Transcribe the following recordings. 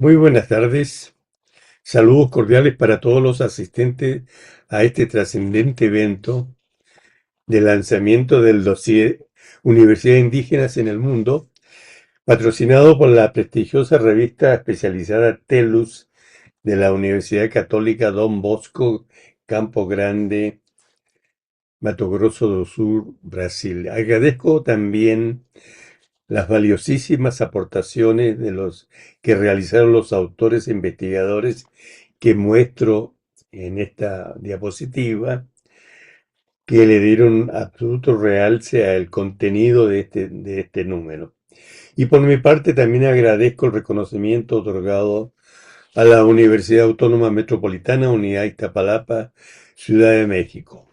Muy buenas tardes. Saludos cordiales para todos los asistentes a este trascendente evento de lanzamiento del dossier Universidades Indígenas en el Mundo, patrocinado por la prestigiosa revista especializada TELUS de la Universidad Católica Dom Bosco, Campo Grande, Mato Grosso do Sul, Brasil. Agradezco también las valiosísimas aportaciones de los que realizaron los autores e investigadores que muestro en esta diapositiva, que le dieron absoluto realce al contenido de este número. Y por mi parte también agradezco el reconocimiento otorgado a la Universidad Autónoma Metropolitana, Unidad Iztapalapa, Ciudad de México.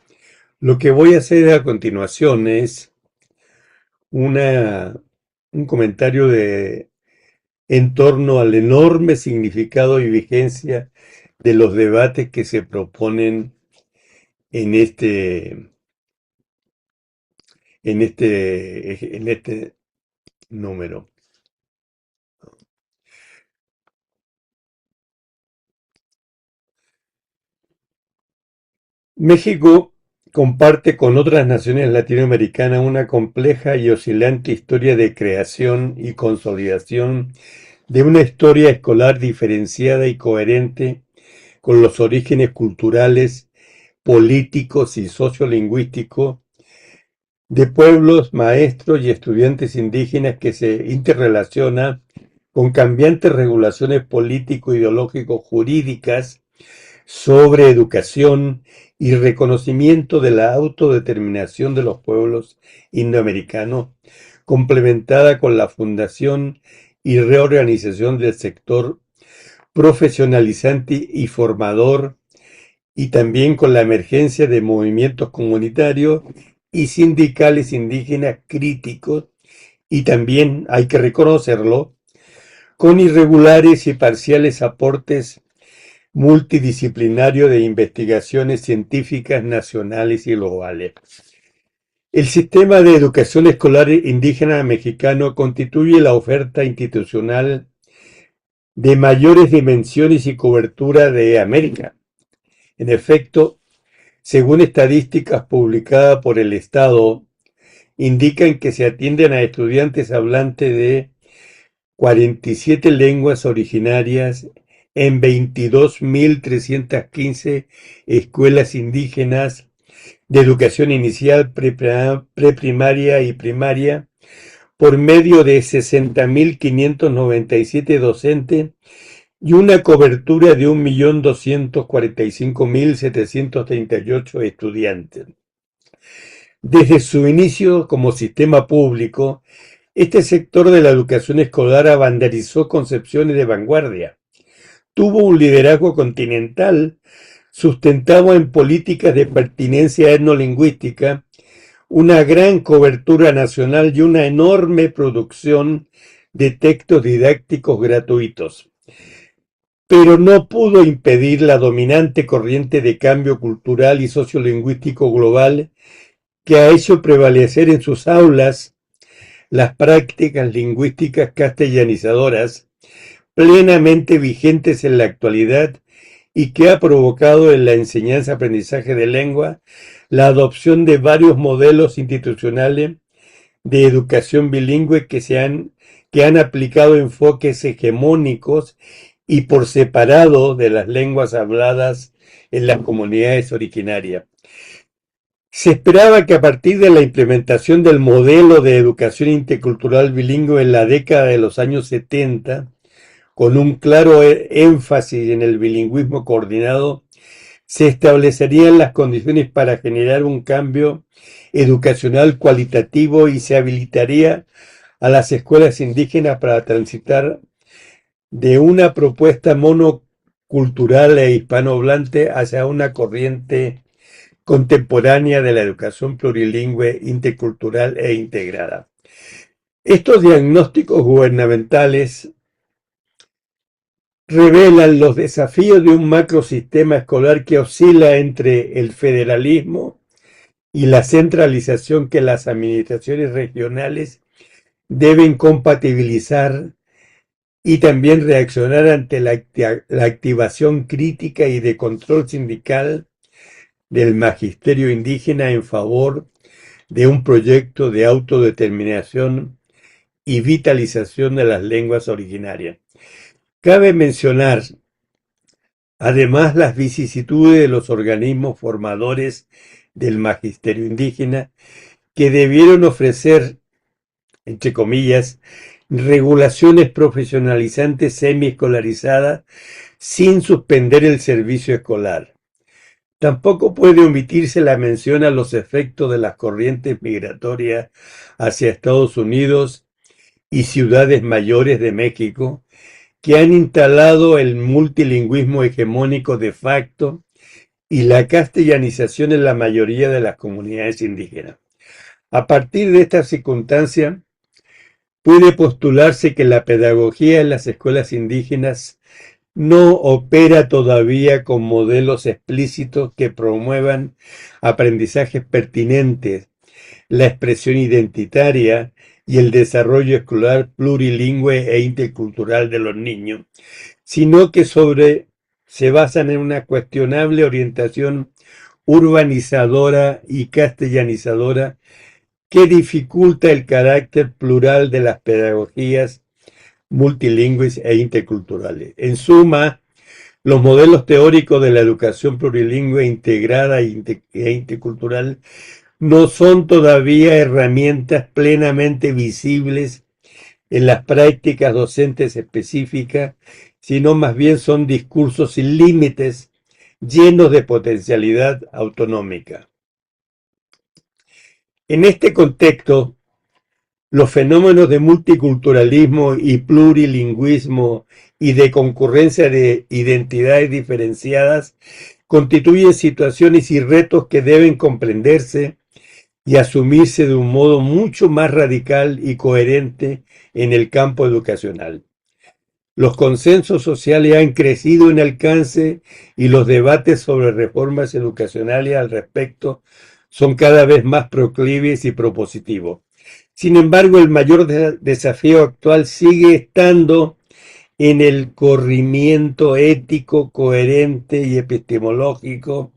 Lo que voy a hacer a continuación es un comentario en torno al enorme significado y vigencia de los debates que se proponen en este número. México comparte con otras naciones latinoamericanas una compleja y oscilante historia de creación y consolidación de una historia escolar diferenciada y coherente con los orígenes culturales, políticos y sociolingüísticos de pueblos, maestros y estudiantes indígenas que se interrelaciona con cambiantes regulaciones político-ideológico-jurídicas sobre educación y reconocimiento de la autodeterminación de los pueblos indoamericanos, complementada con la fundación y reorganización del sector profesionalizante y formador, y también con la emergencia de movimientos comunitarios y sindicales indígenas críticos, y también, hay que reconocerlo, con irregulares y parciales aportes multidisciplinarios de investigaciones científicas nacionales y globales. El sistema de educación escolar indígena mexicano constituye la oferta institucional de mayores dimensiones y cobertura de América. En efecto, según estadísticas publicadas por el Estado, indican que se atienden a estudiantes hablantes de 47 lenguas originarias en 22.315 escuelas indígenas de educación inicial, preprimaria y primaria, por medio de 60.597 docentes y una cobertura de 1.245.738 estudiantes. Desde su inicio como sistema público, este sector de la educación escolar abanderizó concepciones de vanguardia. Tuvo un liderazgo continental sustentado en políticas de pertinencia etnolingüística, una gran cobertura nacional y una enorme producción de textos didácticos gratuitos. Pero no pudo impedir la dominante corriente de cambio cultural y sociolingüístico global que ha hecho prevalecer en sus aulas las prácticas lingüísticas castellanizadoras plenamente vigentes en la actualidad y que ha provocado en la enseñanza-aprendizaje de lengua la adopción de varios modelos institucionales de educación bilingüe que han aplicado enfoques hegemónicos y por separado de las lenguas habladas en las comunidades originarias. Se esperaba que a partir de la implementación del modelo de educación intercultural bilingüe en la década de los años 70, con un claro énfasis en el bilingüismo coordinado, se establecerían las condiciones para generar un cambio educacional cualitativo y se habilitaría a las escuelas indígenas para transitar de una propuesta monocultural e hispanohablante hacia una corriente contemporánea de la educación plurilingüe, intercultural e integrada. Estos diagnósticos gubernamentales revelan los desafíos de un macrosistema escolar que oscila entre el federalismo y la centralización que las administraciones regionales deben compatibilizar y también reaccionar ante la activación crítica y de control sindical del magisterio indígena en favor de un proyecto de autodeterminación y vitalización de las lenguas originarias. Cabe mencionar, además, las vicisitudes de los organismos formadores del magisterio indígena que debieron ofrecer, entre comillas, regulaciones profesionalizantes semiescolarizadas sin suspender el servicio escolar. Tampoco puede omitirse la mención a los efectos de las corrientes migratorias hacia Estados Unidos y ciudades mayores de México, que han instalado el multilingüismo hegemónico de facto y la castellanización en la mayoría de las comunidades indígenas. A partir de esta circunstancia, puede postularse que la pedagogía en las escuelas indígenas no opera todavía con modelos explícitos que promuevan aprendizajes pertinentes, la expresión identitaria y el desarrollo escolar plurilingüe e intercultural de los niños, sino que se basan en una cuestionable orientación urbanizadora y castellanizadora que dificulta el carácter plural de las pedagogías multilingües e interculturales. En suma, los modelos teóricos de la educación plurilingüe integrada e intercultural no son todavía herramientas plenamente visibles en las prácticas docentes específicas, sino más bien son discursos sin límites, llenos de potencialidad autonómica. En este contexto, los fenómenos de multiculturalismo y plurilingüismo y de concurrencia de identidades diferenciadas constituyen situaciones y retos que deben comprenderse y asumirse de un modo mucho más radical y coherente en el campo educacional. Los consensos sociales han crecido en alcance y los debates sobre reformas educacionales al respecto son cada vez más proclives y propositivos. Sin embargo, el mayor desafío actual sigue estando en el corrimiento ético, coherente y epistemológico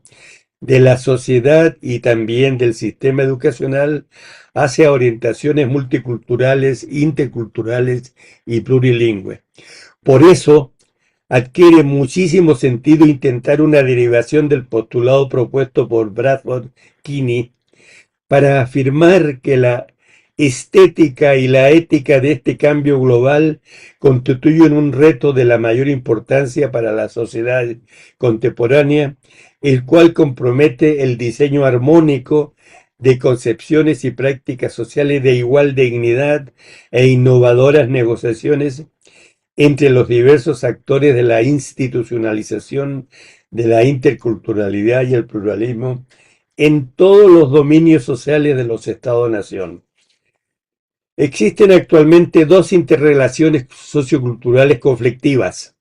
de la sociedad y también del sistema educacional hacia orientaciones multiculturales, interculturales y plurilingües. Por eso, adquiere muchísimo sentido intentar una derivación del postulado propuesto por Bradford Kinney para afirmar que la estética y la ética de este cambio global constituyen un reto de la mayor importancia para la sociedad contemporánea, el cual compromete el diseño armónico de concepciones y prácticas sociales de igual dignidad e innovadoras negociaciones entre los diversos actores de la institucionalización de la interculturalidad y el pluralismo en todos los dominios sociales de los Estados-nación. Existen actualmente dos interrelaciones socioculturales conflictivas.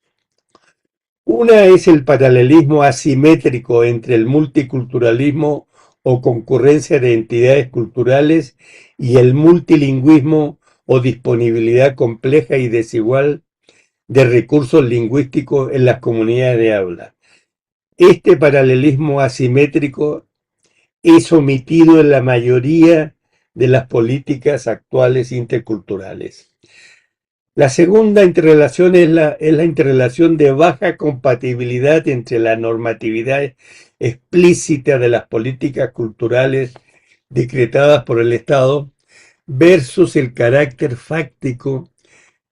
Una es el paralelismo asimétrico entre el multiculturalismo o concurrencia de entidades culturales y el multilingüismo o disponibilidad compleja y desigual de recursos lingüísticos en las comunidades de habla. Este paralelismo asimétrico es omitido en la mayoría de las políticas actuales interculturales. La segunda interrelación es la interrelación de baja compatibilidad entre la normatividad explícita de las políticas culturales decretadas por el Estado versus el carácter fáctico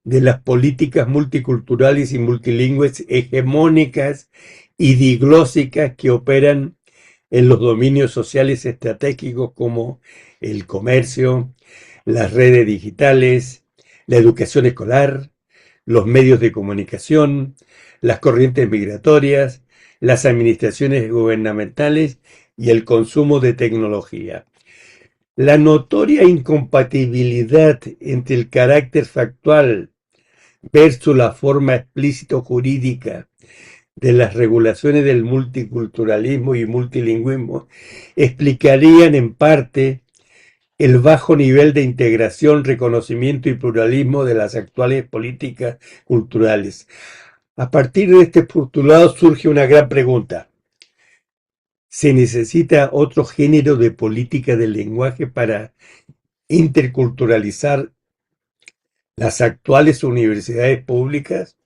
de las políticas multiculturales y multilingües hegemónicas y diglósicas que operan en los dominios sociales estratégicos como el comercio, las redes digitales, la educación escolar, los medios de comunicación, las corrientes migratorias, las administraciones gubernamentales y el consumo de tecnología. La notoria incompatibilidad entre el carácter factual versus la forma explícito jurídica de las regulaciones del multiculturalismo y multilingüismo explicarían en parte el bajo nivel de integración, reconocimiento y pluralismo de las actuales políticas culturales. A partir de este postulado surge una gran pregunta. ¿Se necesita otro género de política del lenguaje para interculturalizar las actuales universidades públicas?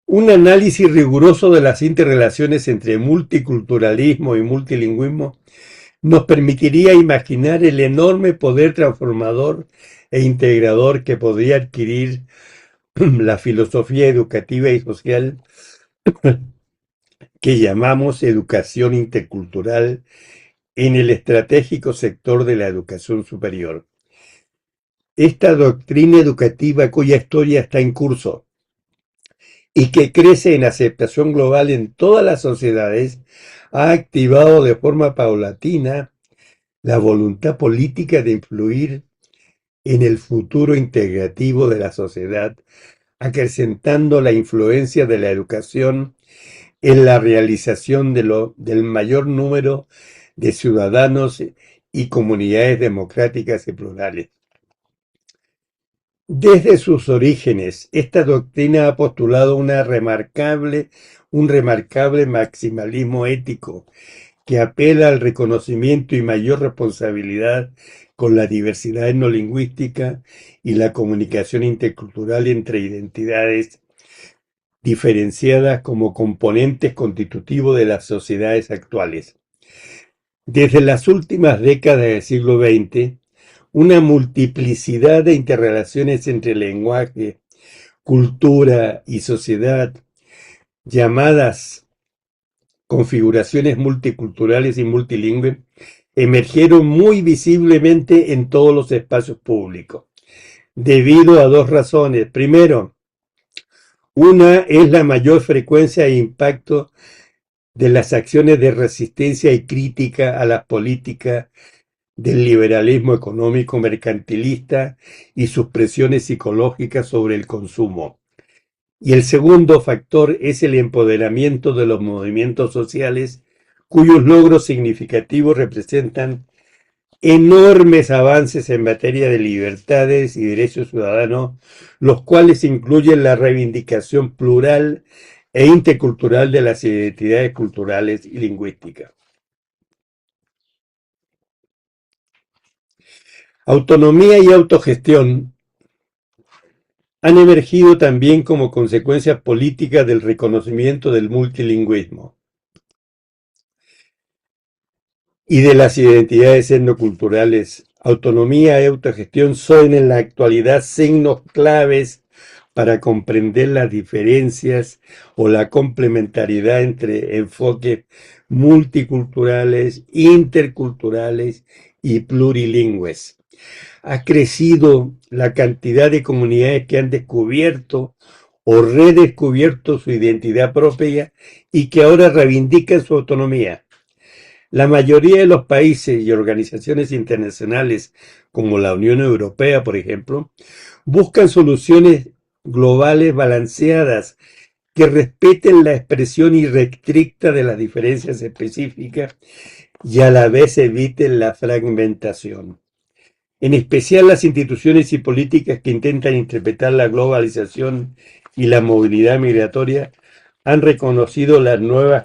Un análisis riguroso de las interrelaciones entre multiculturalismo y multilingüismo nos permitiría imaginar el enorme poder transformador e integrador que podría adquirir la filosofía educativa y social que llamamos educación intercultural en el estratégico sector de la educación superior. Esta doctrina educativa cuya historia está en curso y que crece en aceptación global en todas las sociedades, ha activado de forma paulatina la voluntad política de influir en el futuro integrativo de la sociedad, acrecentando la influencia de la educación en la realización del mayor número de ciudadanos y comunidades democráticas y plurales. Desde sus orígenes, esta doctrina ha postulado un remarcable maximalismo ético que apela al reconocimiento y mayor responsabilidad con la diversidad etnolingüística y la comunicación intercultural entre identidades diferenciadas como componentes constitutivos de las sociedades actuales. Desde las últimas décadas del siglo XX, una multiplicidad de interrelaciones entre lenguaje, cultura y sociedad, llamadas configuraciones multiculturales y multilingües, emergieron muy visiblemente en todos los espacios públicos, debido a dos razones. Primero, una es la mayor frecuencia e impacto de las acciones de resistencia y crítica a las políticas del liberalismo económico mercantilista y sus presiones psicológicas sobre el consumo. Y el segundo factor es el empoderamiento de los movimientos sociales, cuyos logros significativos representan enormes avances en materia de libertades y derechos ciudadanos, los cuales incluyen la reivindicación plural e intercultural de las identidades culturales y lingüísticas. Autonomía y autogestión han emergido también como consecuencias políticas del reconocimiento del multilingüismo y de las identidades etnoculturales. Autonomía y autogestión son en la actualidad signos claves para comprender las diferencias o la complementariedad entre enfoques multiculturales, interculturales y plurilingües. Ha crecido la cantidad de comunidades que han descubierto o redescubierto su identidad propia y que ahora reivindican su autonomía. La mayoría de los países y organizaciones internacionales, como la Unión Europea, por ejemplo, buscan soluciones globales balanceadas que respeten la expresión irrestricta de las diferencias específicas y a la vez eviten la fragmentación. En especial las instituciones y políticas que intentan interpretar la globalización y la movilidad migratoria han reconocido las nuevas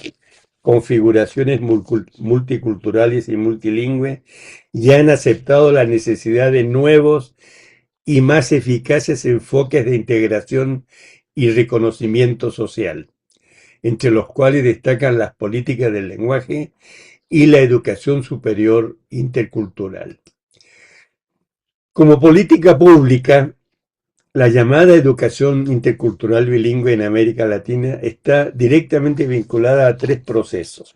configuraciones multiculturales y multilingües y han aceptado la necesidad de nuevos y más eficaces enfoques de integración y reconocimiento social, entre los cuales destacan las políticas del lenguaje y la educación superior intercultural. Como política pública, la llamada educación intercultural bilingüe en América Latina está directamente vinculada a tres procesos.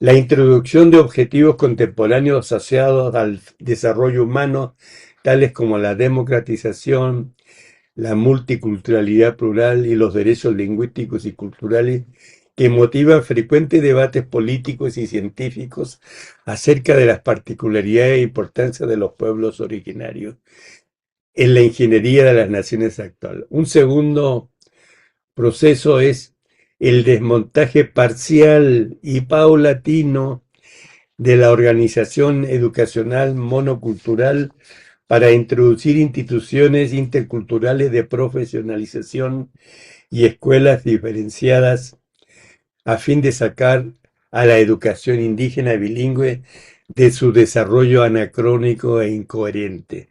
La introducción de objetivos contemporáneos asociados al desarrollo humano, tales como la democratización, la multiculturalidad plural y los derechos lingüísticos y culturales, que motivan frecuentes debates políticos y científicos acerca de las particularidades e importancia de los pueblos originarios en la ingeniería de las naciones actuales. Un segundo proceso es el desmontaje parcial y paulatino de la organización educacional monocultural para introducir instituciones interculturales de profesionalización y escuelas diferenciadas a fin de sacar a la educación indígena bilingüe de su desarrollo anacrónico e incoherente.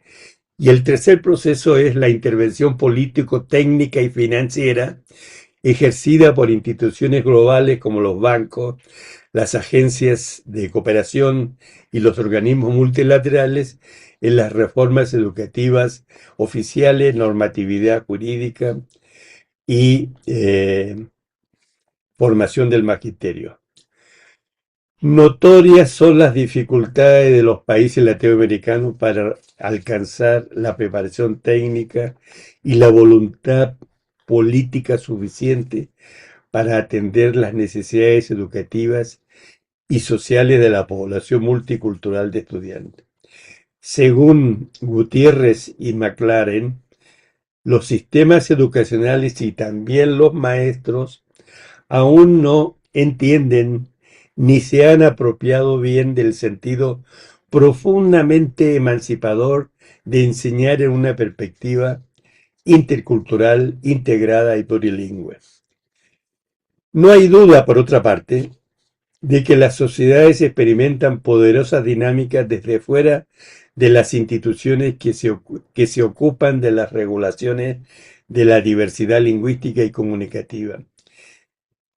Y el tercer proceso es la intervención político, técnica y financiera ejercida por instituciones globales como los bancos, las agencias de cooperación y los organismos multilaterales en las reformas educativas oficiales, normatividad jurídica y formación del magisterio. Notorias son las dificultades de los países latinoamericanos para alcanzar la preparación técnica y la voluntad política suficiente para atender las necesidades educativas y sociales de la población multicultural de estudiantes. Según Gutiérrez y McLaren, los sistemas educacionales y también los maestros aún no entienden ni se han apropiado bien del sentido profundamente emancipador de enseñar en una perspectiva intercultural, integrada y plurilingüe. No hay duda, por otra parte, de que las sociedades experimentan poderosas dinámicas desde fuera de las instituciones que se ocupan de las regulaciones de la diversidad lingüística y comunicativa.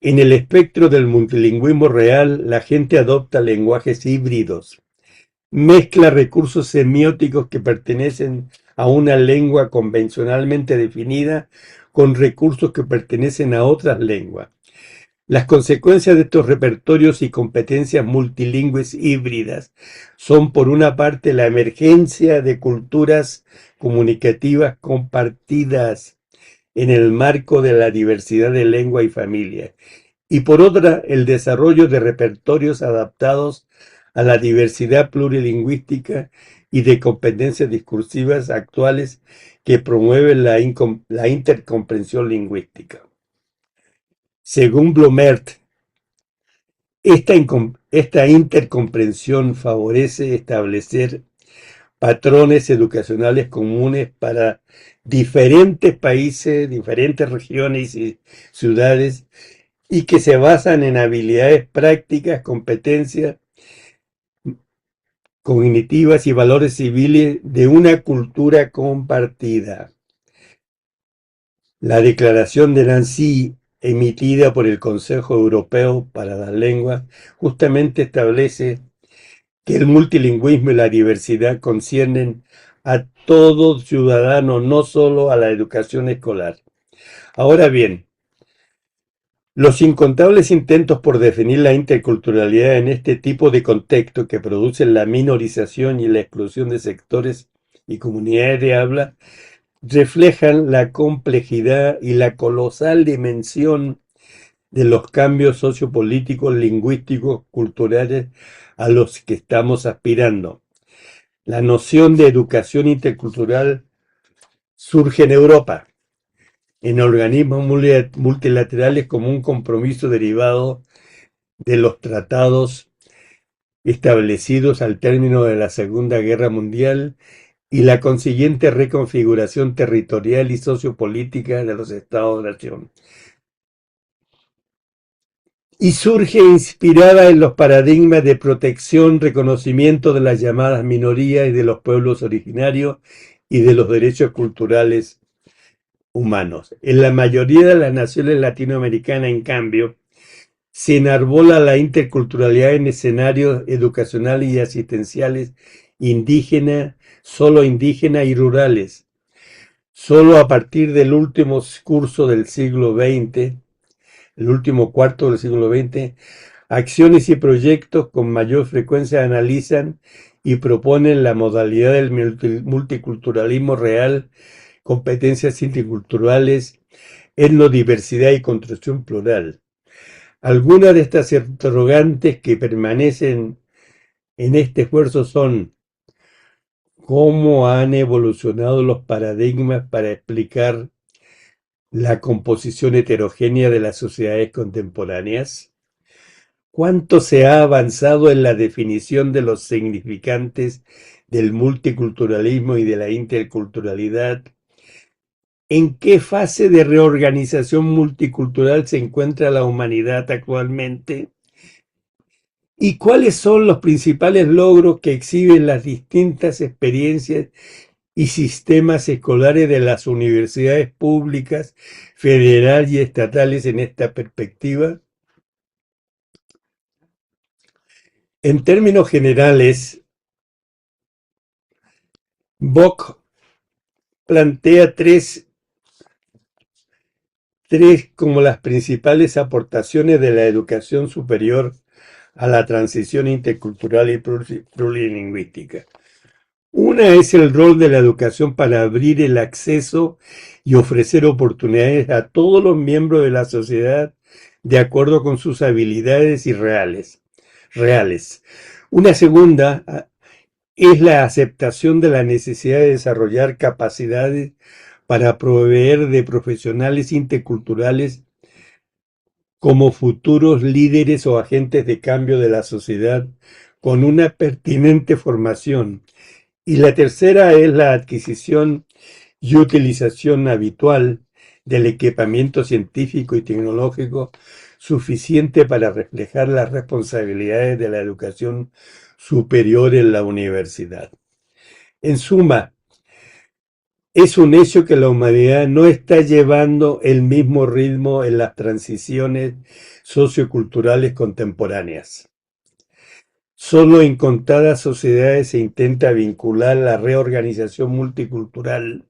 En el espectro del multilingüismo real, la gente adopta lenguajes híbridos, mezcla recursos semióticos que pertenecen a una lengua convencionalmente definida con recursos que pertenecen a otras lenguas. Las consecuencias de estos repertorios y competencias multilingües híbridas son, por una parte, la emergencia de culturas comunicativas compartidas en el marco de la diversidad de lengua y familia, y por otra, el desarrollo de repertorios adaptados a la diversidad plurilingüística y de competencias discursivas actuales que promueven la intercomprensión lingüística. Según Blomert, esta intercomprensión favorece establecer patrones educacionales comunes para diferentes países, diferentes regiones y ciudades, y que se basan en habilidades prácticas, competencias cognitivas y valores civiles de una cultura compartida. La Declaración de Nancy, emitida por el Consejo Europeo para las Lenguas, justamente establece que el multilingüismo y la diversidad conciernen a todo ciudadano, no solo a la educación escolar. Ahora bien, los incontables intentos por definir la interculturalidad en este tipo de contexto que producen la minorización y la exclusión de sectores y comunidades de habla reflejan la complejidad y la colosal dimensión de los cambios sociopolíticos, lingüísticos, culturales a los que estamos aspirando. La noción de educación intercultural surge en Europa, en organismos multilaterales, como un compromiso derivado de los tratados establecidos al término de la Segunda Guerra Mundial y la consiguiente reconfiguración territorial y sociopolítica de los Estados-nación. Y surge inspirada en los paradigmas de protección, reconocimiento de las llamadas minorías y de los pueblos originarios y de los derechos culturales humanos. En la mayoría de las naciones latinoamericanas, en cambio, se enarbola la interculturalidad en escenarios educacionales y asistenciales indígenas, solo indígenas y rurales. Solo a partir del último curso del siglo XX, el último cuarto del siglo XX, acciones y proyectos con mayor frecuencia analizan y proponen la modalidad del multiculturalismo real, competencias interculturales, etnodiversidad y construcción plural. Algunas de estas interrogantes que permanecen en este esfuerzo son: ¿cómo han evolucionado los paradigmas para explicar la composición heterogénea de las sociedades contemporáneas? ¿Cuánto se ha avanzado en la definición de los significantes del multiculturalismo y de la interculturalidad? ¿En qué fase de reorganización multicultural se encuentra la humanidad actualmente? ¿Y cuáles son los principales logros que exhiben las distintas experiencias y sistemas escolares de las universidades públicas, federales y estatales en esta perspectiva? En términos generales, Bock plantea tres como las principales aportaciones de la educación superior a la transición intercultural y plurilingüística. Una es el rol de la educación para abrir el acceso y ofrecer oportunidades a todos los miembros de la sociedad de acuerdo con sus habilidades y reales. Una segunda es la aceptación de la necesidad de desarrollar capacidades para proveer de profesionales interculturales como futuros líderes o agentes de cambio de la sociedad con una pertinente formación. Y la tercera es la adquisición y utilización habitual del equipamiento científico y tecnológico suficiente para reflejar las responsabilidades de la educación superior en la universidad. En suma, es un hecho que la humanidad no está llevando el mismo ritmo en las transiciones socioculturales contemporáneas. Solo en contadas sociedades se intenta vincular la reorganización multicultural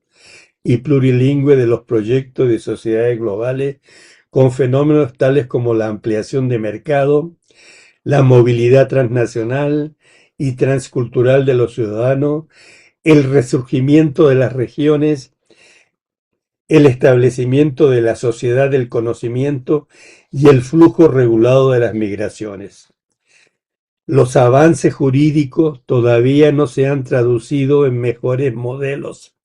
y plurilingüe de los proyectos de sociedades globales con fenómenos tales como la ampliación de mercado, la movilidad transnacional y transcultural de los ciudadanos, el resurgimiento de las regiones, el establecimiento de la sociedad del conocimiento y el flujo regulado de las migraciones. Los avances jurídicos todavía no se han traducido en mejores modelos,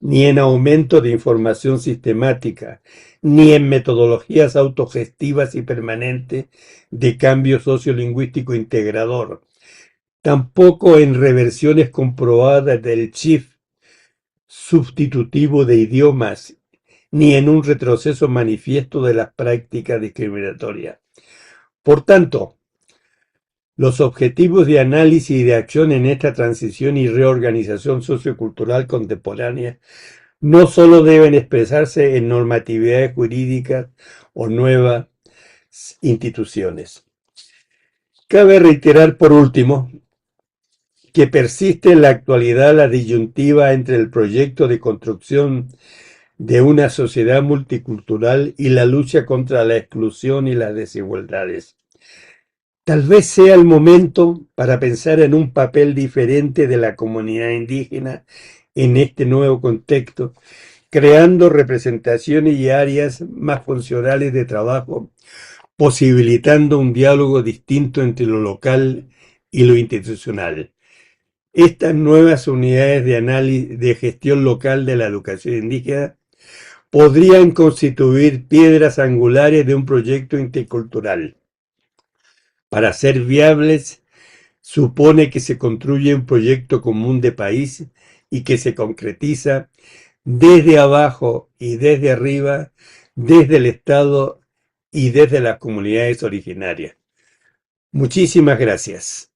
ni en aumento de información sistemática, ni en metodologías autogestivas y permanentes de cambio sociolingüístico integrador, tampoco en reversiones comprobadas del shift sustitutivo de idiomas, ni en un retroceso manifiesto de las prácticas discriminatorias. Por tanto, los objetivos de análisis y de acción en esta transición y reorganización sociocultural contemporánea no solo deben expresarse en normatividades jurídicas o nuevas instituciones. Cabe reiterar, por último, que persiste en la actualidad la disyuntiva entre el proyecto de construcción de una sociedad multicultural y la lucha contra la exclusión y las desigualdades. Tal vez sea el momento para pensar en un papel diferente de la comunidad indígena en este nuevo contexto, creando representaciones y áreas más funcionales de trabajo, posibilitando un diálogo distinto entre lo local y lo institucional. Estas nuevas unidades de análisis de gestión local de la educación indígena podrían constituir piedras angulares de un proyecto intercultural. Para ser viables, supone que se construye un proyecto común de país y que se concretiza desde abajo y desde arriba, desde el Estado y desde las comunidades originarias. Muchísimas gracias.